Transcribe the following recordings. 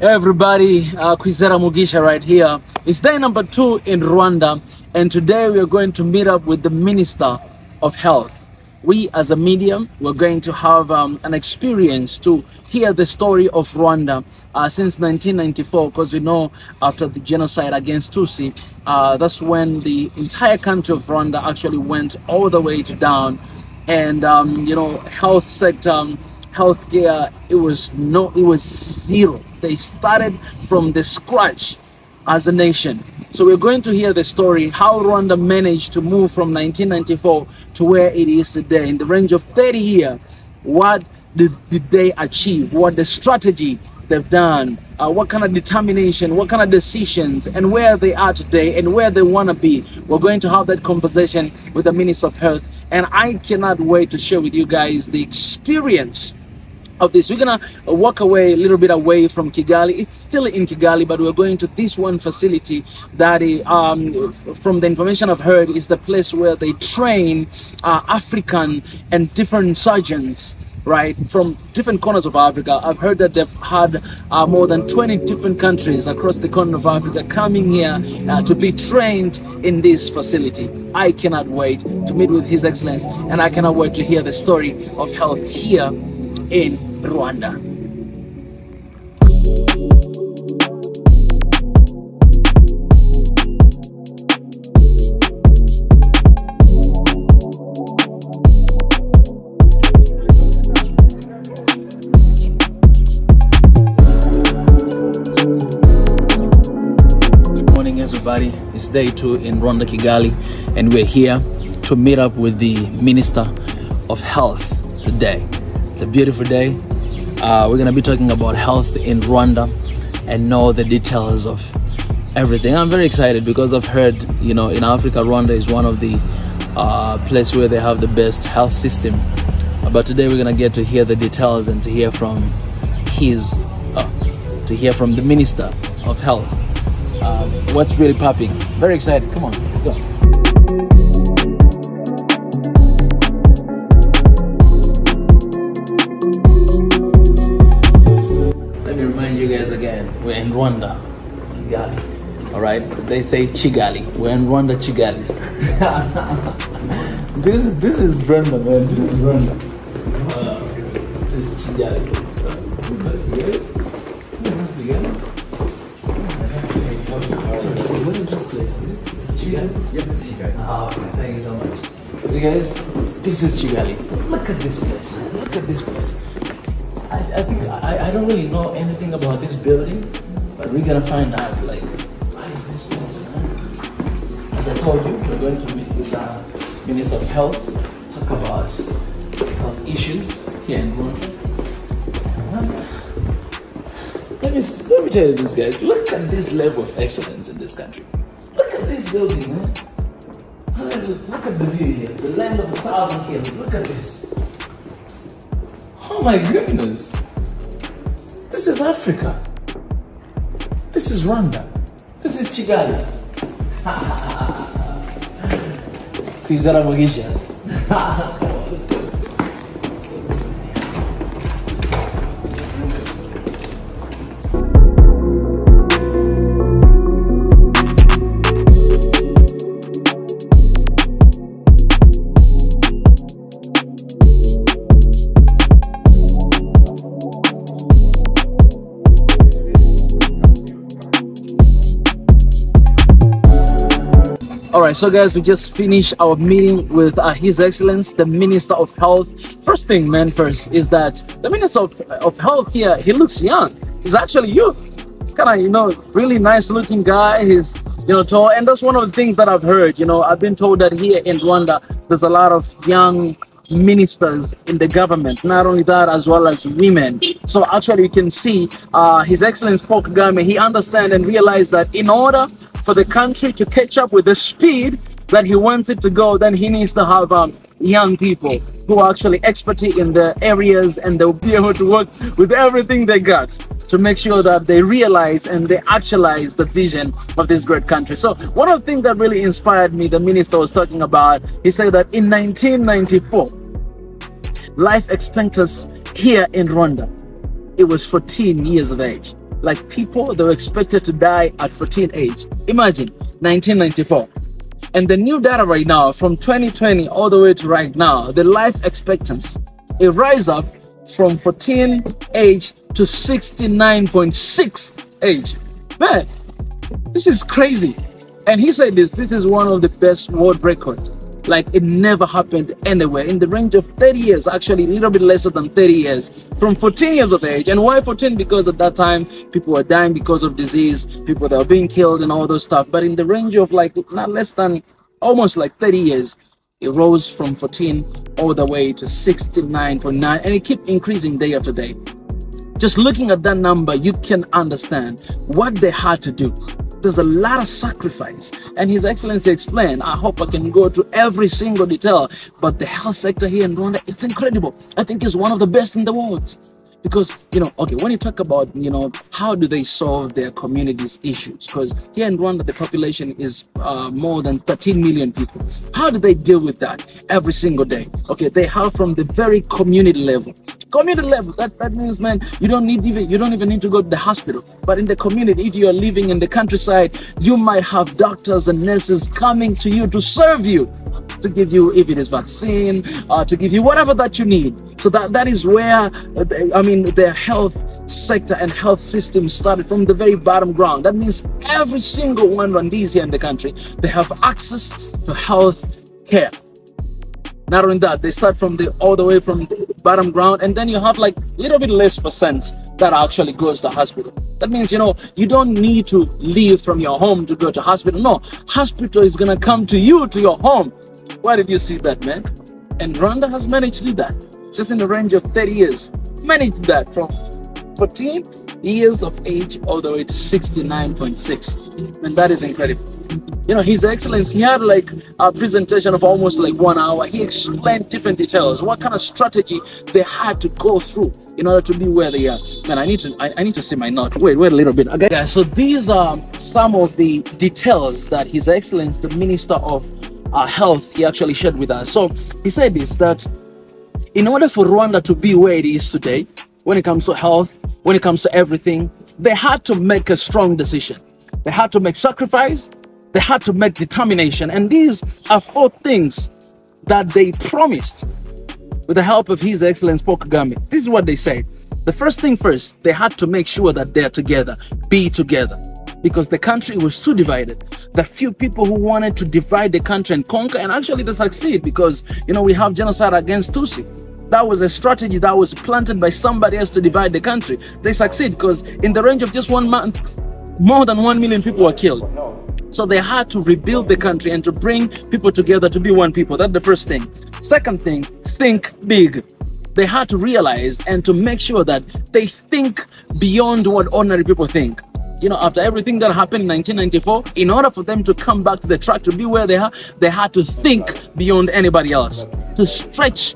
Everybody, Kwizera Mugisha right here. It's day number 2 in Rwanda, and today we are going to meet up with the Minister of Health. We as a medium, we're going to have an experience to hear the story of Rwanda since 1994, because we know after the genocide against Tutsi, that's when the entire country of Rwanda actually went all the way to down. And you know, health sector, healthcare, it was zero. They started from the scratch as a nation. So we're going to hear the story how Rwanda managed to move from 1994 to where it is today. In the range of 30 years, what did they achieve? What the strategy they've done? What kind of determination? What kind of decisions? And where they are today and where they want to be. We're going to have that conversation with the Minister of Health. And I cannot wait to share with you guys the experience of this. We're gonna walk away a little bit away from Kigali. It's still in Kigali, but we're going to this one facility that from the information I've heard is the place where they train African and different surgeons, right, from different corners of Africa. I've heard that they've had more than 20 different countries across the continent of Africa coming here to be trained in this facility. I cannot wait to meet with His Excellency, and I cannot wait to hear the story of health here in Rwanda. Good morning, everybody. It's day 2 in Rwanda, Kigali, and we're here to meet up with the Minister of Health today. It's a beautiful day. We're gonna be talking about health in Rwanda and know the details of everything. I'm very excited because I've heard, you know, in Africa, Rwanda is one of the places where they have the best health system. But today we're gonna get to hear the details and to hear from the Minister of Health. What's really popping? Very excited. Come on, let's go. You guys again, we're in Rwanda, Kigali. All right, they say Kigali. We're in Rwanda, Kigali. this is Rwanda, man. This is Rwanda. This is Kigali. What is this place? Is it Kigali? Yes, it's Kigali. Oh, okay. Thank you so much. So guys, this is Kigali. Look at this place. Look at this place. I think I don't really know anything about this building, but we're gonna find out, like, what is this place, man? As I told you, we're going to meet with the Minister of Health, talk about health issues here in Rwanda. Let me tell you this, guys. Look at this level of excellence in this country. Look at this building, man. Look at the view here, the land of 1,000 hills. Look at this. Oh my goodness, this is Africa, this is Rwanda, this is Kigali. Kwizera Mugisha. Alright, so guys, we just finished our meeting with His Excellency, the Minister of Health. First thing, man, first, is that the Minister of Health here, he looks young. He's actually youth. He's kind of, you know, really nice looking guy. He's, you know, tall. And that's one of the things that I've heard. You know, I've been told that here in Rwanda, there's a lot of young ministers in the government. Not only that, as well as women. So actually, you can see His Excellency Paul Kagame, he understands and realized that in order for the country to catch up with the speed that he wants it to go, then he needs to have young people who are actually expertise in the areas, and they'll be able to work with everything they got to make sure that they realize and they actualize the vision of this great country. So one of the things that really inspired me, the minister was talking about, he said that in 1994, life expectancy here in Rwanda, it was 14 years of age. like people that were expected to die at 14 age. Imagine 1994. And the new data right now from 2020 all the way to right now, the life expectancy, it rise up from 14 age to 69.6 age. Man, this is crazy. And he said this is one of the best world records. Like, it never happened anywhere in the range of 30 years, actually a little bit lesser than 30 years, from 14 years of age. And why 14? Because at that time people were dying because of disease, people that were being killed and all those stuff. But in the range of like not less than almost like 30 years, it rose from 14 all the way to 69.9, and it kept increasing day after day. Just looking at that number, you can understand what they had to do. There's a lot of sacrifice, and His Excellency explained. I hope I can go to every single detail, but the health sector here in Rwanda, it's incredible. I think it's one of the best in the world. Because, you know, okay, when you talk about, you know, how do they solve their communities' issues? Because here in Rwanda, the population is more than 13 million people. How do they deal with that every single day? Okay, they have from the very community level. Community level, that means, man, you don't even need to go to the hospital. But in the community, if you are living in the countryside, you might have doctors and nurses coming to you to serve you, to give you, if it is vaccine, to give you whatever that you need. So that is where, I mean, the health sector and health system started from the very bottom ground. That means every single one Rwandese here in the country, they have access to health care. Not only that, they start from all the way from the bottom ground, and then you have like a little bit less percent that actually goes to hospital. That means, you know, you don't need to leave from your home to go to hospital. No, hospital is gonna come to you, to your home. Why did you see that, man? And Rwanda has managed to do that just in the range of 30 years. Managed that from 14 years of age all the way to 69.6. And that is incredible. You know, His Excellency, he had like a presentation of almost like 1 hour. He explained different details, what kind of strategy they had to go through in order to be where they are. Man, I need to see my note. Wait a little bit. Okay, guys, so these are some of the details that His Excellency, the Minister of Health, he actually shared with us. So he said this, that in order for Rwanda to be where it is today, when it comes to health, when it comes to everything, they had to make a strong decision. They had to make sacrifice. They had to make determination. And these are 4 things that they promised with the help of His Excellency Paul Kagame. This is what they said. The first thing first, they had to make sure that they're together, be together, because the country was too divided. The few people who wanted to divide the country and conquer, and actually they succeed, because, you know, we have genocide against Tutsi. That was a strategy that was planted by somebody else to divide the country. They succeed because in the range of just 1 month, more than 1 million people were killed. So they had to rebuild the country and to bring people together to be one people. That's the first thing. Second thing, think big. They had to realize and to make sure that they think beyond what ordinary people think. You know, after everything that happened in 1994, in order for them to come back to the track to be where they are, they had to think beyond anybody else, to stretch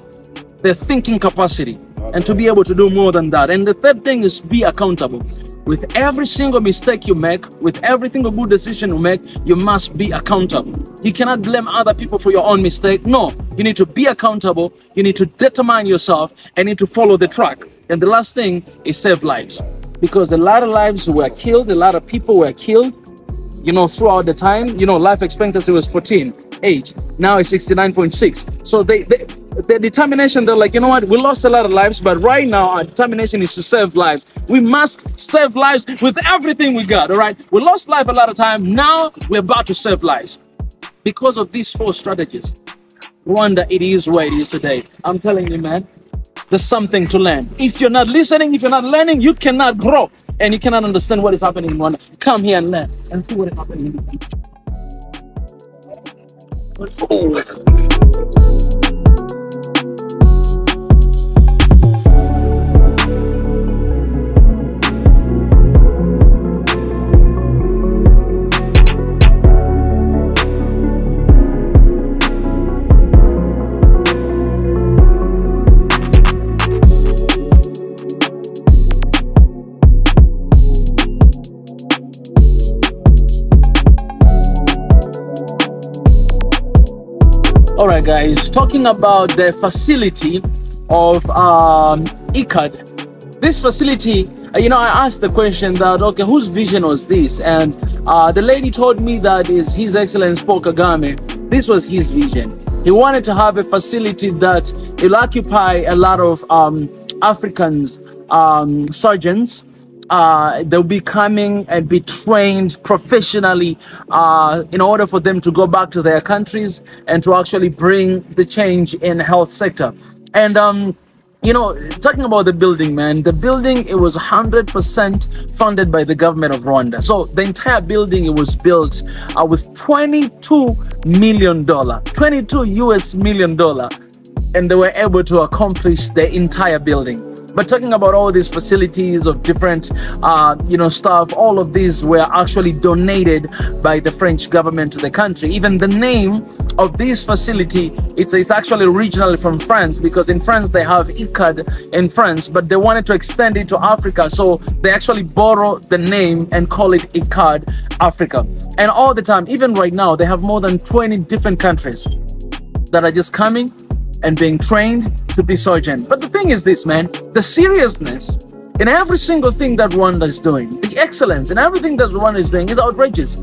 their thinking capacity and to be able to do more than that. And the third thing is be accountable. With every single mistake you make, with every single good decision you make, you must be accountable. You cannot blame other people for your own mistake. No, you need to be accountable. You need to determine yourself and need to follow the track. And the last thing is save lives. Because a lot of lives were killed, a lot of people were killed, you know, throughout the time. You know, life expectancy was 14 age. Now it's 69.6. So the determination, they're like, you know what, we lost a lot of lives, but right now our determination is to save lives. We must save lives with everything we got, all right? We lost life a lot of time. Now we're about to save lives. Because of these 4 strategies, Rwanda, it is where it is today. I'm telling you, man, there's something to learn. If you're not listening, if you're not learning, you cannot grow and you cannot understand what is happening in Rwanda. Come here and learn and see what is happening in the country. All right, guys, talking about the facility of ICAD. This facility you know, I asked the question that, okay, whose vision was this? And the lady told me that is His Excellency Paul Kagame. This was his vision. He wanted to have a facility that will occupy a lot of Africans, surgeons. They'll be coming and be trained professionally in order for them to go back to their countries and to actually bring the change in the health sector. And you know, talking about the building, man, the building, it was 100% funded by the government of Rwanda. So the entire building, it was built with $22 million, $22 million, and they were able to accomplish the entire building. But talking about all these facilities of different, you know, stuff, all of these were actually donated by the French government to the country. Even the name of this facility, it's actually originally from France, because in France they have ICAD in France, but they wanted to extend it to Africa, so they actually borrow the name and call it ICAD Africa. And all the time, even right now, they have more than 20 different countries that are just coming and being trained to be surgeons. But the thing is this, man, the seriousness in every single thing that Rwanda is doing, the excellence in everything that Rwanda is doing is outrageous.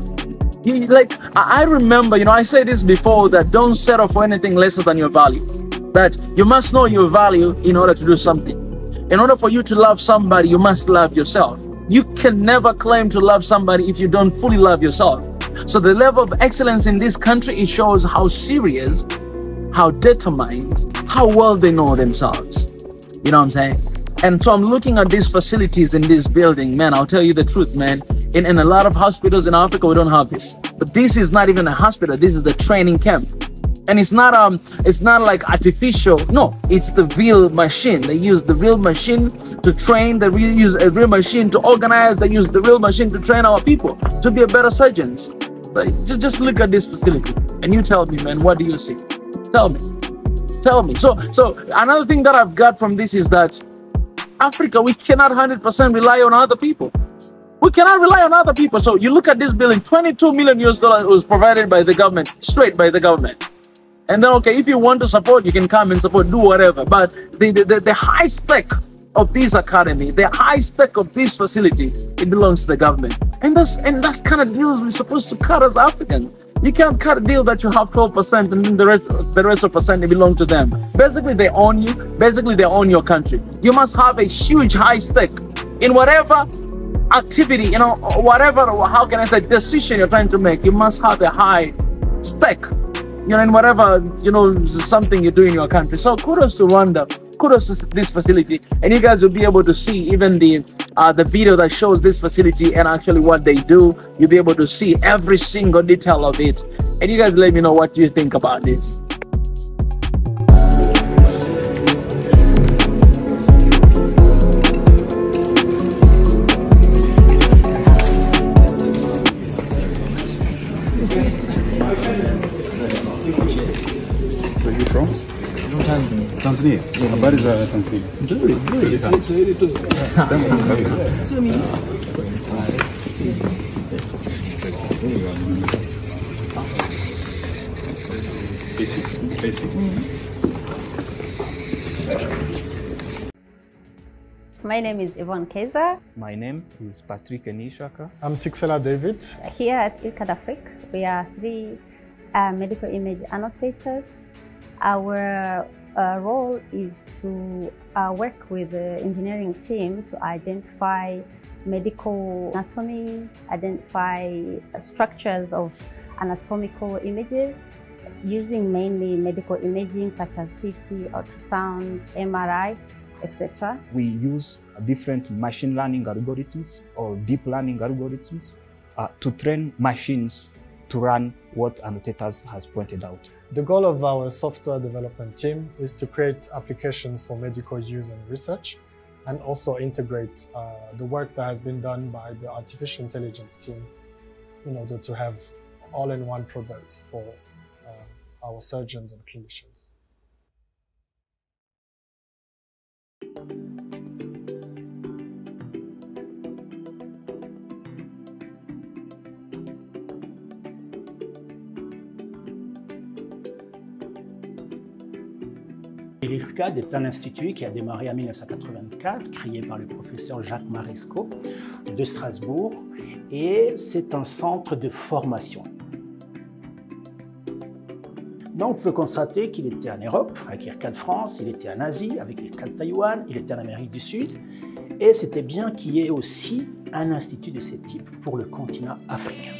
Like, I remember, you know, I said this before, that don't settle for anything lesser than your value. That you must know your value in order to do something. In order for you to love somebody, you must love yourself. You can never claim to love somebody if you don't fully love yourself. So the level of excellence in this country, it shows how serious, how determined, how well they know themselves. You know what I'm saying? And so I'm looking at these facilities in this building, man, I'll tell you the truth, man. In a lot of hospitals in Africa, we don't have this. But this is not even a hospital, this is the training camp. And it's not like artificial, no, it's the real machine. They use the real machine to train, they use a real machine to organize, they use the real machine to train our people to be a better surgeons. Like, just look at this facility and you tell me, man, what do you see? Tell me. So another thing that I've got from this is that Africa, we cannot 100% rely on other people. We cannot rely on other people. So you look at this building, $22 million was provided by the government, straight by the government. And then, okay, if you want to support, you can come and support, do whatever. But the high spec of this academy, the high spec of this facility, it belongs to the government. And that's kind of deals we're supposed to cut as Africans. You can't cut a deal that you have 12% and then the rest of percent, they belong to them. Basically, they own you. Basically, they own your country. You must have a huge high stake in whatever activity, you know, whatever, how can I say, decision you're trying to make. You must have a high stake, you know, in whatever, you know, something you do in your country. So kudos to Rwanda. Kudos to this facility, and you guys will be able to see even the video that shows this facility and actually what they do. You'll be able to see every single detail of it, and you guys let me know what you think about this. Where are you from? Tanzania. Habari za Tanzania? Nzuri, nzuri. Swahili tu. Sio mimi. My name is Yvonne Keza. My name is Patrick Enishaka. I'm Sixela David. Here at ICAD Africa, we are 3 medical image annotators. Our role is to work with the engineering team to identify medical anatomy, identify structures of anatomical images, using mainly medical imaging such as CT, ultrasound, MRI, etc. We use different machine learning algorithms or deep learning algorithms to train machines to run what annotators has pointed out. The goal of our software development team is to create applications for medical use and research, and also integrate the work that has been done by the artificial intelligence team in order to have all-in-one product for our surgeons and clinicians. L'IRCAD est un institut qui a démarré en 1984, créé par le professeur Jacques Maresco de Strasbourg, et c'est un centre de formation. Donc, on peut constater qu'il était en Europe, avec l'IRCAD France, il était en Asie, avec l'IRCAD Taïwan, il était en Amérique du Sud, et c'était bien qu'il y ait aussi un institut de ce type pour le continent africain.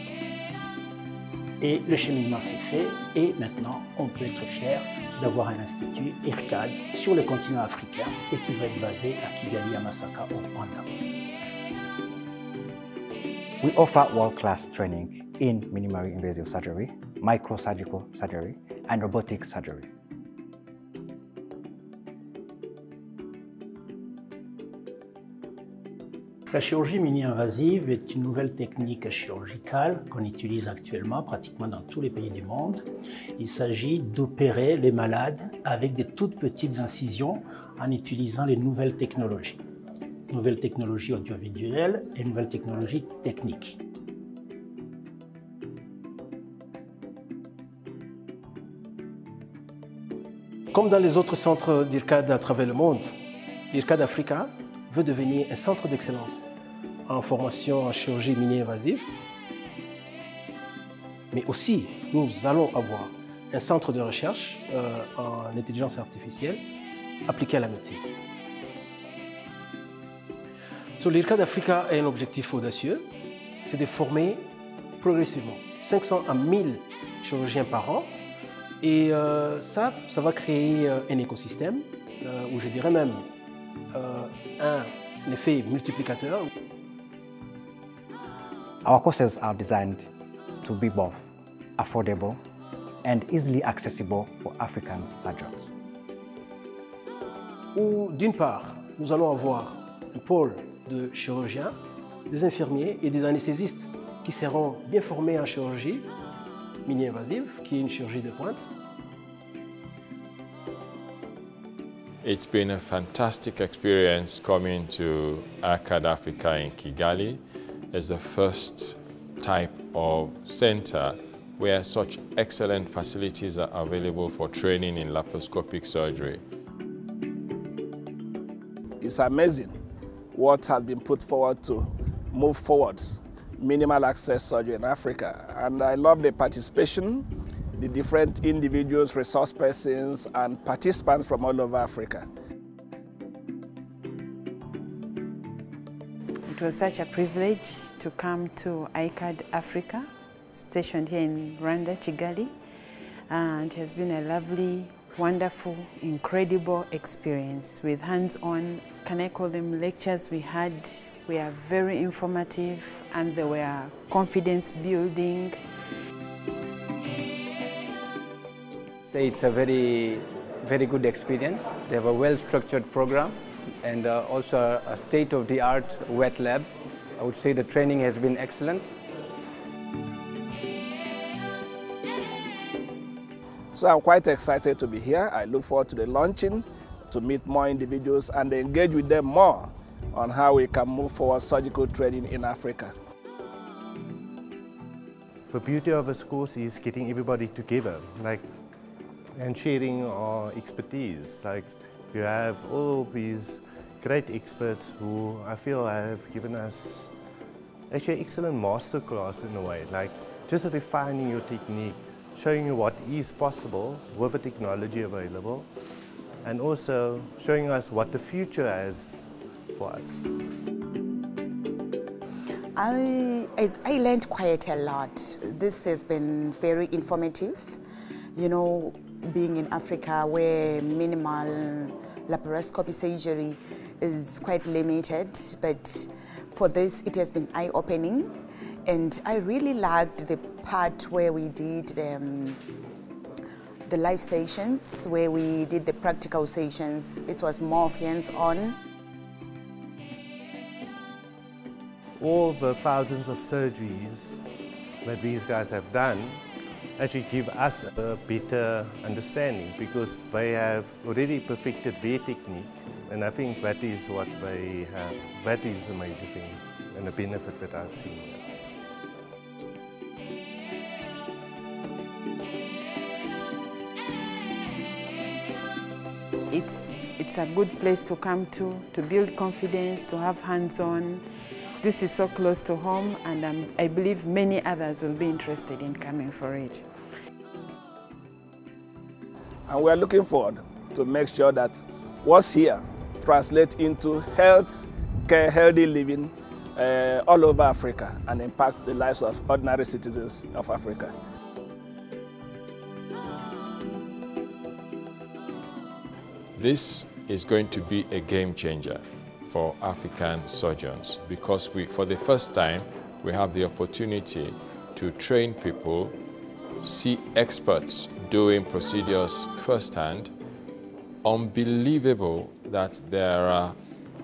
Et le cheminement s'est fait, et maintenant, on peut être fier d'avoir un institut IRCAD sur le continent africain et qui va être basé à Kigali, à Masaka, au Rwanda. We offer world-class training in minimally invasive surgery, microsurgical surgery, and robotic surgery. La chirurgie mini-invasive est une nouvelle technique chirurgicale qu'on utilise actuellement pratiquement dans tous les pays du monde. Il s'agit d'opérer les malades avec des toutes petites incisions en utilisant les nouvelles technologies audiovisuelles et nouvelles technologies techniques. Comme dans les autres centres d'IRCAD à travers le monde, l'IRCAD Africa veut devenir un centre d'excellence en formation en chirurgie mini-invasive. Mais aussi, nous allons avoir un centre de recherche en intelligence artificielle appliquée à la médecine. L'IRCAD Africa a un objectif audacieux, c'est de former progressivement 500 à 1000 chirurgiens par an. Et ça va créer un écosystème, ou je dirais même un effet multiplicateur. Our courses are designed to be both affordable and easily accessible for African surgeons. Où, d'une part, nous allons avoir un pôle de chirurgiens, des infirmiers et des anesthésistes qui seront bien formés en chirurgie mini-invasive, qui est une chirurgie de pointe. It's been a fantastic experience coming to IRCAD Africa in Kigali as the first type of center where such excellent facilities are available for training in laparoscopic surgery. It's amazing what has been put forward to move forward minimal access surgery in Africa. And I love the participation, the different individuals, resource persons, and participants from all over Africa. It was such a privilege to come to IRCAD Africa, stationed here in Rwanda, Kigali. And it has been a lovely, wonderful, incredible experience with hands-on, can I call them lectures we had. Were very informative and they were confidence building. So it's a very good experience. They have a well-structured program and also a state-of-the-art wet lab. I would say the training has been excellent. So I'm quite excited to be here. I look forward to the launching, to meet more individuals and engage with them more on how we can move forward surgical training in Africa. The beauty of this course is getting everybody together, and sharing our expertise. You have all of these great experts who I feel have given us actually an excellent masterclass in a way, just refining your technique, showing you what is possible with the technology available, and also showing us what the future has for us. I learned quite a lot. This has been very informative. You know, being in Africa where minimal laparoscopy surgery is quite limited, but for this it has been eye-opening. And I really liked the part where we did the live sessions, where we did the practical sessions. It was more hands-on. All the thousands of surgeries that these guys have done actually give us a better understanding because they have already perfected their technique, and I think that is what they have. That is the major thing and the benefit that I've seen. it's a good place to come to build confidence, to have hands-on. This is so close to home, and I believe many others will be interested in coming for it. And we are looking forward to make sure that what's here translates into health care, healthy living all over Africa and impact the lives of ordinary citizens of Africa. This is going to be a game changer for African surgeons because for the first time, we have the opportunity to train people, see experts doing procedures firsthand. Unbelievable that there are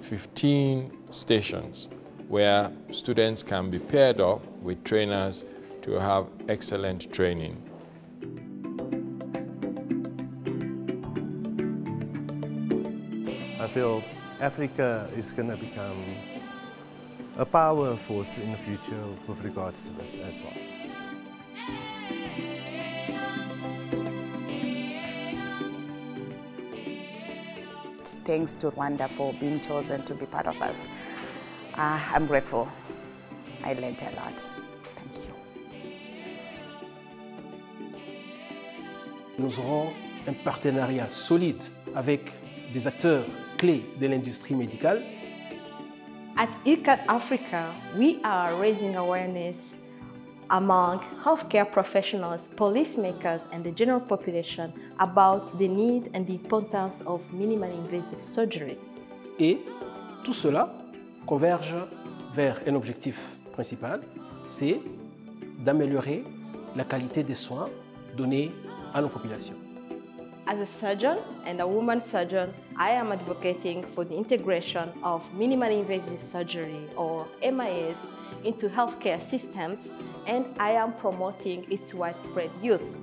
15 stations where students can be paired up with trainers to have excellent training. I feel Africa is going to become a power force in the future with regards to this as well. Thanks to Rwanda for being chosen to be part of us. I'm grateful. I learned a lot. Thank you. Nous aurons un partenariat solide avec des acteurs clés de l'industrie médicale. At ICAD Africa, we are raising awareness among healthcare professionals, policymakers, and the general population about the need and the importance of minimally invasive surgery. Et tout cela converge vers un objectif principal, c'est d'améliorer la qualité des soins donnés à nos populations. As a surgeon and a woman surgeon, I am advocating for the integration of minimally invasive surgery, or MIS, into healthcare systems, and I am promoting its widespread use.